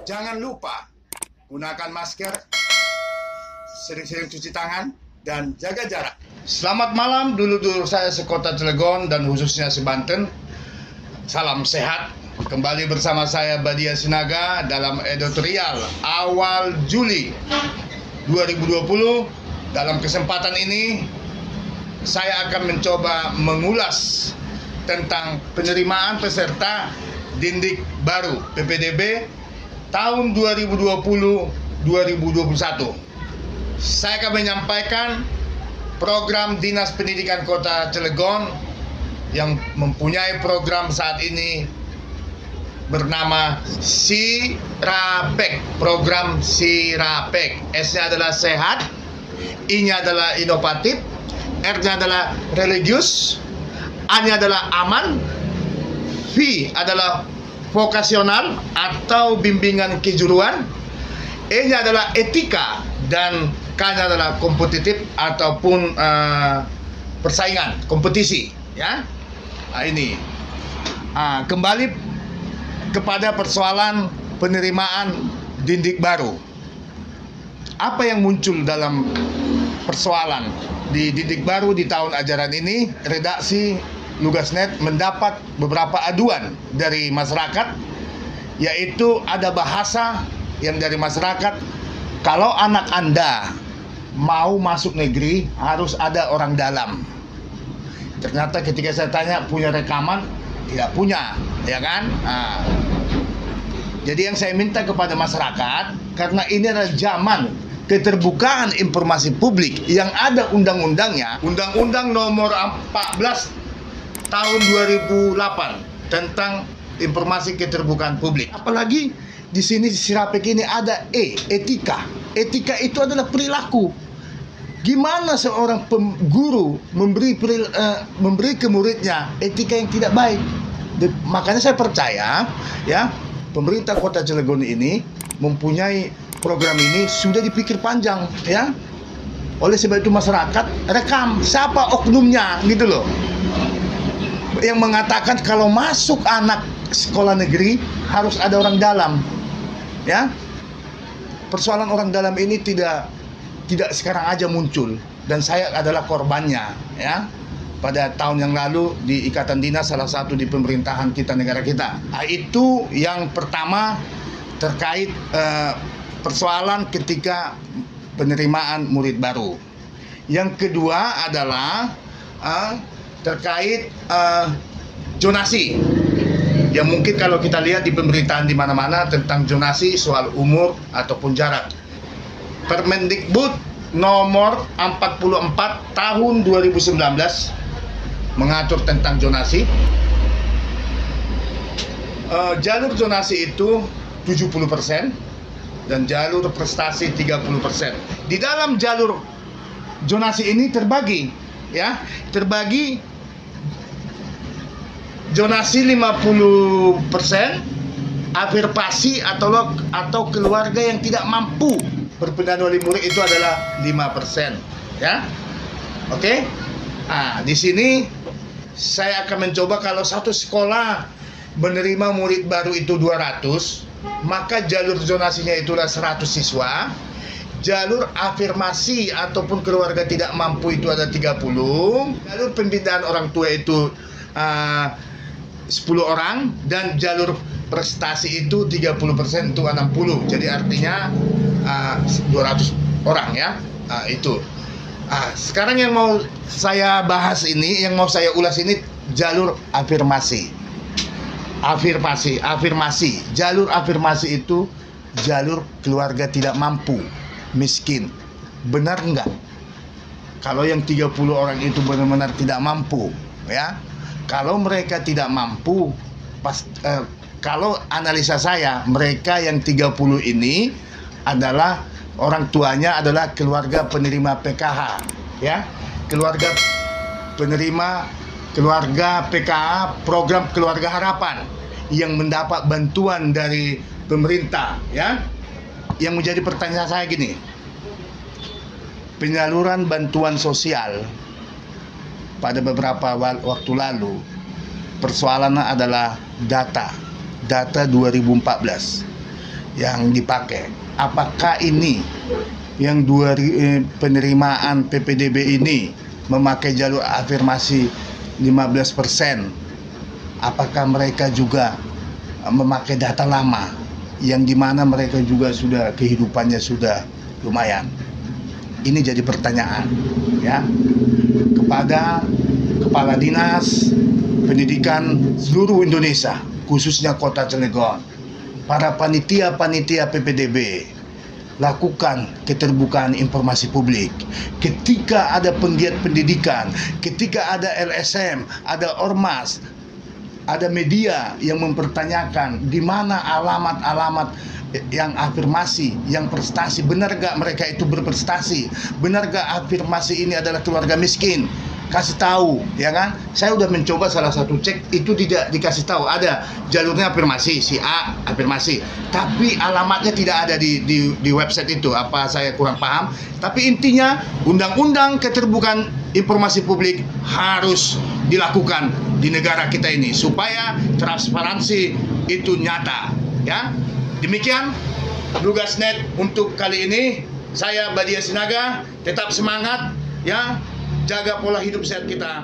Jangan lupa gunakan masker, sering-sering cuci tangan, dan jaga jarak. Selamat malam dulur-dulur saya sekota Cilegon dan khususnya sebanten. Salam sehat. Kembali bersama saya Badia Sinaga dalam editorial awal Juli 2020. Dalam kesempatan ini saya akan mencoba mengulas tentang penerimaan peserta Didik Baru PPDB tahun 2020-2021. Saya akan menyampaikan program Dinas Pendidikan Kota Cilegon yang mempunyai program saat ini bernama SIRAPEK. Program SIRAPEK. S-nya adalah sehat, I-nya adalah inovatif, R-nya adalah religius, A-nya adalah aman, V adalah vokasional atau bimbingan kejuruan, E-nya adalah etika, dan K-nya adalah kompetitif ataupun persaingan, kompetisi, ya. Nah, ini kembali kepada persoalan penerimaan didik baru. Apa yang muncul dalam persoalan di didik baru di tahun ajaran ini? Redaksi Lugasnet mendapat beberapa aduan dari masyarakat, yaitu ada bahasa yang dari masyarakat, kalau anak Anda mau masuk negeri harus ada orang dalam. Ternyata ketika saya tanya punya rekaman, tidak punya, ya kan? Jadi yang saya minta kepada masyarakat, karena ini adalah zaman keterbukaan informasi publik yang ada undang-undangnya, Undang-Undang Nomor 14 tahun 2008 tentang informasi keterbukaan publik. Apalagi di sini di SIRAPEK ini ada etika. Etika itu adalah perilaku. Gimana seorang guru memberi ke muridnya etika yang tidak baik? Makanya saya percaya, ya, pemerintah Kota Cilegon ini mempunyai program ini sudah dipikir panjang, ya. Oleh sebab itu masyarakat rekam siapa oknumnya, gitu loh, yang mengatakan kalau masuk anak sekolah negeri harus ada orang dalam, ya. Persoalan orang dalam ini tidak sekarang aja muncul, dan saya adalah korbannya, ya. Pada tahun yang lalu di ikatan dinas salah satu di pemerintahan kita, negara kita. Itu yang pertama terkait persoalan ketika penerimaan murid baru. Yang kedua adalah terkait zonasi. Ya mungkin kalau kita lihat di pemberitaan di mana-mana tentang zonasi soal umur ataupun jarak. Permendikbud nomor 44 tahun 2019 mengatur tentang zonasi. Jalur zonasi itu 70% dan jalur prestasi 30%. Di dalam jalur zonasi ini terbagi, ya, terbagi zonasi 50% afirmasi atau keluarga yang tidak mampu berpindahan wali murid itu adalah 5%, ya. Oke. Di sini saya akan mencoba kalau satu sekolah menerima murid baru itu 200, maka jalur zonasinya itulah 100 siswa. Jalur afirmasi ataupun keluarga tidak mampu itu ada 30. Jalur pembinaan orang tua itu 10 orang, dan jalur prestasi itu 30% itu 60. Jadi artinya 200 orang, ya. Itu. Sekarang yang mau saya bahas ini, yang mau saya ulas ini jalur afirmasi. Afirmasi. Jalur afirmasi itu jalur keluarga tidak mampu, miskin. Benar enggak? Kalau yang 30 orang itu benar-benar tidak mampu, ya. Kalau mereka tidak mampu, kalau analisa saya, mereka yang 30 ini adalah orang tuanya adalah keluarga penerima PKH, ya. Keluarga PKH, program Keluarga Harapan, yang mendapat bantuan dari pemerintah, ya. Yang menjadi pertanyaan saya gini, penyaluran bantuan sosial pada beberapa waktu lalu, persoalannya adalah data 2014. yang dipakai. Apakah ini yang penerimaan PPDB ini memakai jalur afirmasi 15%? Apakah mereka juga memakai data lama yang dimana mereka juga sudah kehidupannya sudah lumayan? Ini jadi pertanyaan ya kepada Kepala Dinas Pendidikan seluruh Indonesia, khususnya Kota Cilegon, para panitia-panitia PPDB, lakukan keterbukaan informasi publik. Ketika ada penggiat pendidikan, ketika ada LSM, ada ormas, ada media yang mempertanyakan di mana alamat-alamat yang afirmasi, yang prestasi, benar gak mereka itu berprestasi? Benar gak afirmasi ini adalah keluarga miskin? Kasih tahu, ya kan? Saya udah mencoba salah satu cek, itu tidak dikasih tahu. Ada jalurnya afirmasi, si A afirmasi, tapi alamatnya tidak ada di website itu. Apa saya kurang paham? Tapi intinya, undang-undang keterbukaan informasi publik harus dilakukan di negara kita ini supaya transparansi itu nyata, ya. Demikian Tugasnet untuk kali ini. Saya Badia Sinaga, tetap semangat ya, jaga pola hidup sehat kita.